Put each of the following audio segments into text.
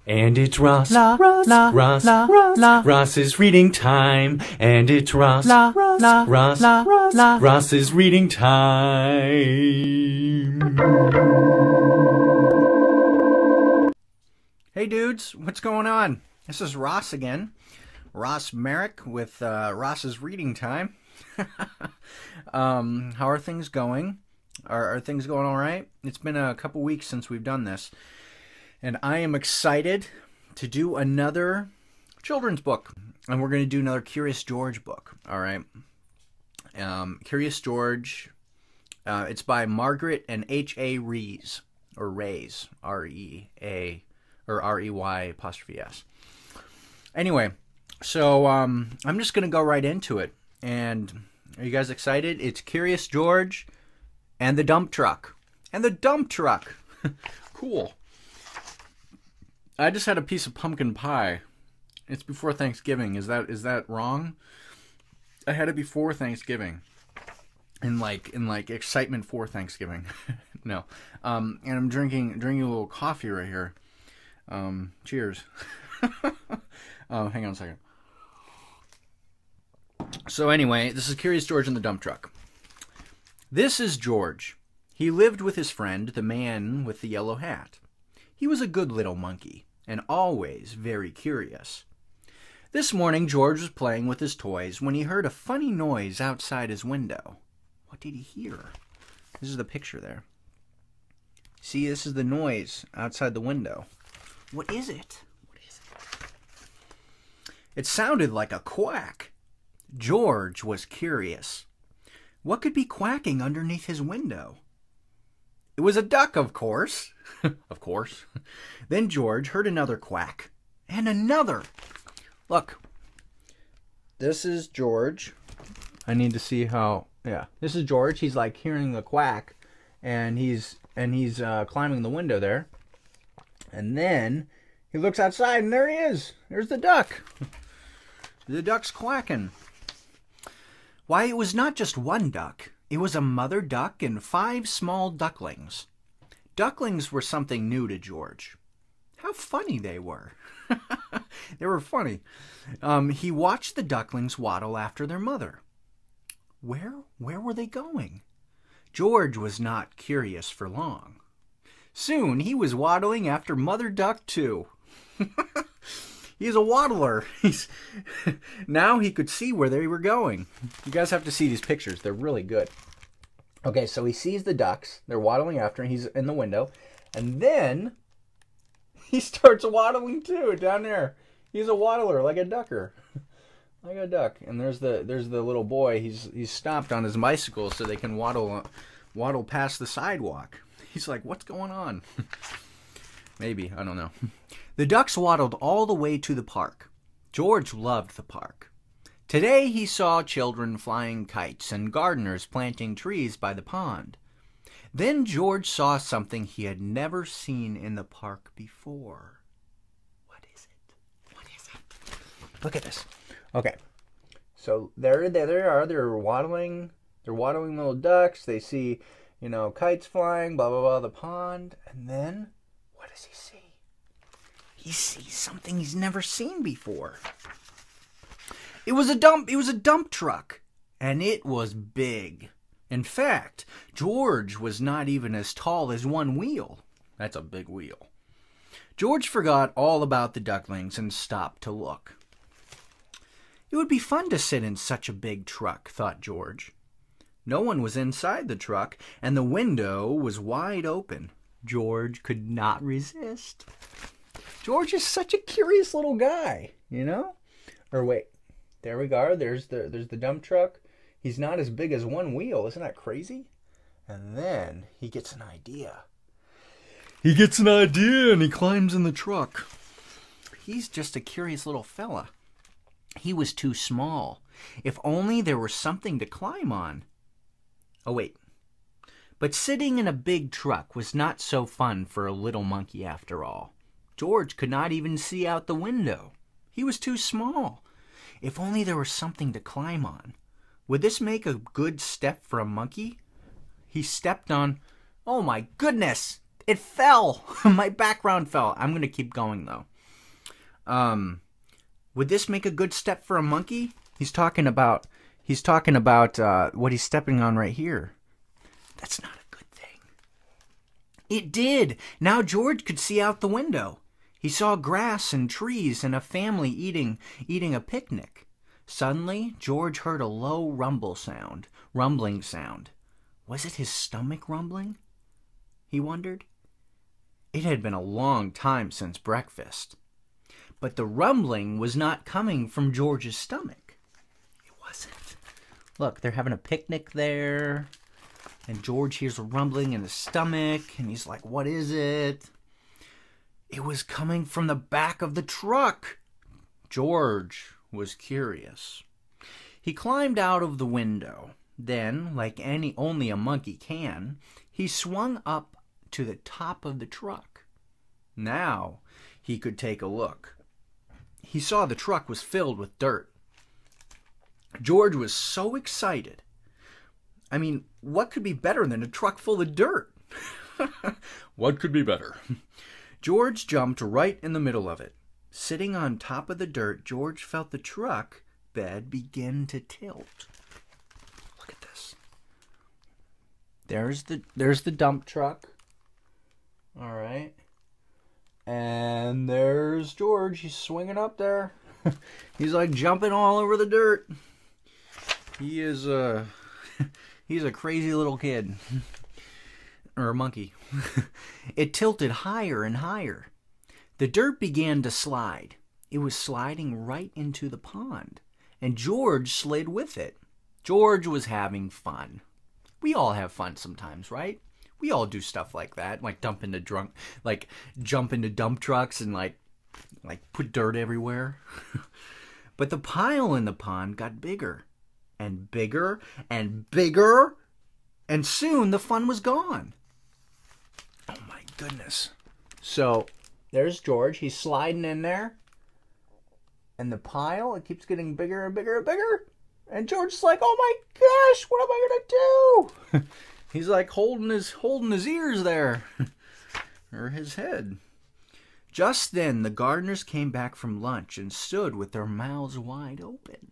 And it's Ross, La, Ross, la, Ross, la, Ross, la. Ross's reading time. And it's Ross, La, Ross, la, Ross, la, Ross, la. Ross's reading time. Hey dudes, what's going on? This is Ross again. Ross Merrick with Ross's Reading Time. How are things going? Are things going all right? It's been a couple weeks since we've done this. And I am excited to do another children's book. And we're going to do another Curious George book. All right. Curious George. It's by Margaret and H.A. Rees. Or Rays. R-E-A. Or R-E-Y apostrophe S. Anyway, so I'm just going to go right into it. And are you guys excited? It's Curious George and the Dump Truck. And the Dump Truck. Cool. I just had a piece of pumpkin pie. It's before Thanksgiving. Is that wrong? I had it before Thanksgiving. In like excitement for Thanksgiving. No. And I'm drinking a little coffee right here. Cheers. Oh, hang on a second. So anyway, this is Curious George and the Dump Truck. This is George. He lived with his friend, the man with the yellow hat. He was a good little monkey, and always very curious. This morning, George was playing with his toys when he heard a funny noise outside his window. What did he hear? This is the picture there. See, this is the noise outside the window. What is it? What is it? It sounded like a quack. George was curious. What could be quacking underneath his window? It was a duck, of course. Of course. Then George heard another quack. And another. Look. This is George. I need to see how... Yeah. This is George. He's like hearing the quack. And he's climbing the window there. And then he looks outside and there he is. There's the duck. The duck's quacking. Why, it was not just one duck. It was a mother duck and 5 small ducklings. Ducklings were something new to George. How funny they were. They were funny. He watched the ducklings waddle after their mother. Where were they going? George was not curious for long. Soon he was waddling after Mother Duck too. He's a waddler. Now he could see where they were going. You guys have to see these pictures. They're really good. Okay, so he sees the ducks. They're waddling after him. He's in the window. And then he starts waddling too down there. He's a waddler, like a ducker. Like a duck. And there's the little boy. He's stopped on his bicycle so they can waddle past the sidewalk. He's like, what's going on? Maybe, I don't know. The ducks waddled all the way to the park. George loved the park. Today he saw children flying kites and gardeners planting trees by the pond. Then George saw something he had never seen in the park before. What is it? What is it? Look at this. Okay. So there they are. They're waddling little ducks. They see, kites flying, blah, blah, blah, the pond. And then, what does he see? He sees something he's never seen before. It was a dump truck, and it was big. In fact, George was not even as tall as one wheel. That's a big wheel. George forgot all about the ducklings and stopped to look. It would be fun to sit in such a big truck, thought George. No one was inside the truck, and the window was wide open. George could not resist. George is such a curious little guy, Or wait, there we go. There's the dump truck. He's not as big as one wheel. Isn't that crazy? And then he gets an idea. He gets an idea and he climbs in the truck. He's just a curious little fella. He was too small. If only there were something to climb on. Oh, wait. But sitting in a big truck was not so fun for a little monkey after all. George could not even see out the window. He was too small. If only there was something to climb on. Would this make a good step for a monkey? He stepped on... Oh my goodness! It fell! My background fell. I'm going to keep going though. Would this make a good step for a monkey? He's talking about what he's stepping on right here. That's not a good thing. It did. Now George could see out the window. He saw grass and trees and a family eating a picnic. Suddenly, George heard a low rumbling sound. Was it his stomach rumbling? He wondered. It had been a long time since breakfast. But the rumbling was not coming from George's stomach. It wasn't. Look, they're having a picnic there. And George hears a rumbling in his stomach. And he's like, what is it? It was coming from the back of the truck. George was curious. He climbed out of the window. Then, like only a monkey can, he swung up to the top of the truck. Now he could take a look. He saw the truck was filled with dirt. George was so excited. I mean, what could be better than a truck full of dirt? What could be better? George jumped right in the middle of it. Sitting on top of the dirt, George felt the truck bed begin to tilt. Look at this. There's the dump truck. All right. And there's George. He's swinging up there. He's like jumping all over the dirt. He is he's a crazy little kid. Or a monkey. It tilted higher and higher. The dirt began to slide. It was sliding right into the pond. And George slid with it. George was having fun. We all have fun sometimes, right? We all do stuff like that, like jump into dump trucks and like put dirt everywhere. But the pile in the pond got bigger and bigger and bigger, and soon the fun was gone. Oh my goodness. So there's George. He's sliding in there. And the pile, it keeps getting bigger and bigger and bigger. And George's like, oh my gosh, what am I going to do? He's like holding his ears there. Or his head. Just then, the gardeners came back from lunch and stood with their mouths wide open.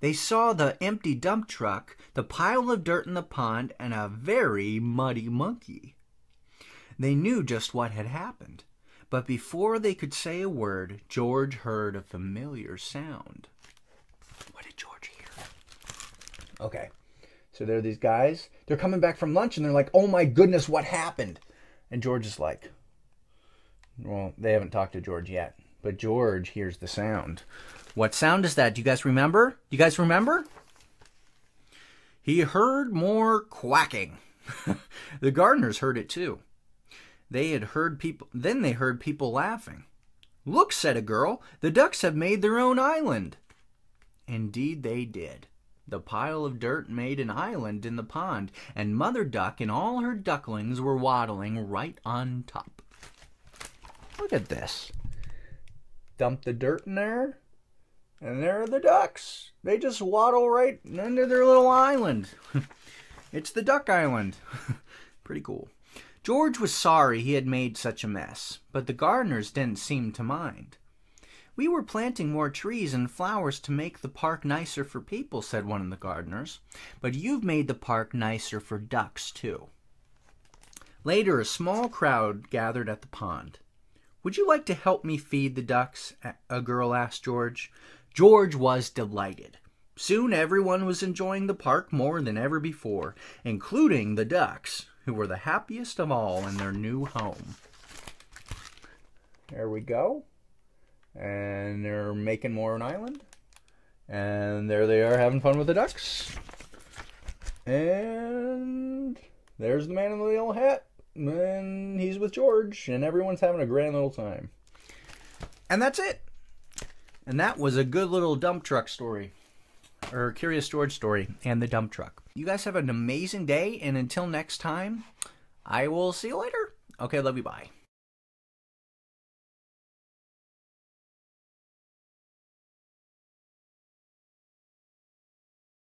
They saw the empty dump truck, the pile of dirt in the pond, and a very muddy monkey. They knew just what had happened. But before they could say a word, George heard a familiar sound. What did George hear? Okay, so there are these guys. They're coming back from lunch, and they're like, oh my goodness, what happened? And George is like, well, they haven't talked to George yet. But George hears the sound. What sound is that? Do you guys remember? Do you guys remember? He heard more quacking. The gardeners heard it too. They heard people laughing. Look, said a girl, the ducks have made their own island. Indeed they did. The pile of dirt made an island in the pond, and Mother Duck and all her ducklings were waddling right on top. Look at this. Dump the dirt in there, and there are the ducks. They just waddle right into their little island. It's the Duck Island. Pretty cool. George was sorry he had made such a mess, but the gardeners didn't seem to mind. We were planting more trees and flowers to make the park nicer for people, said one of the gardeners, but you've made the park nicer for ducks, too. Later, a small crowd gathered at the pond. Would you like to help me feed the ducks? A girl asked George. George was delighted. Soon everyone was enjoying the park more than ever before, including the ducks, who were the happiest of all in their new home. There we go. And they're making more an island. And there they are having fun with the ducks. And there's the man in the yellow hat. And he's with George. And everyone's having a grand little time. And that's it. And that was a good little dump truck story. Or Curious George story. And the dump truck. You guys have an amazing day. And until next time, I will see you later. Okay, love you. Bye.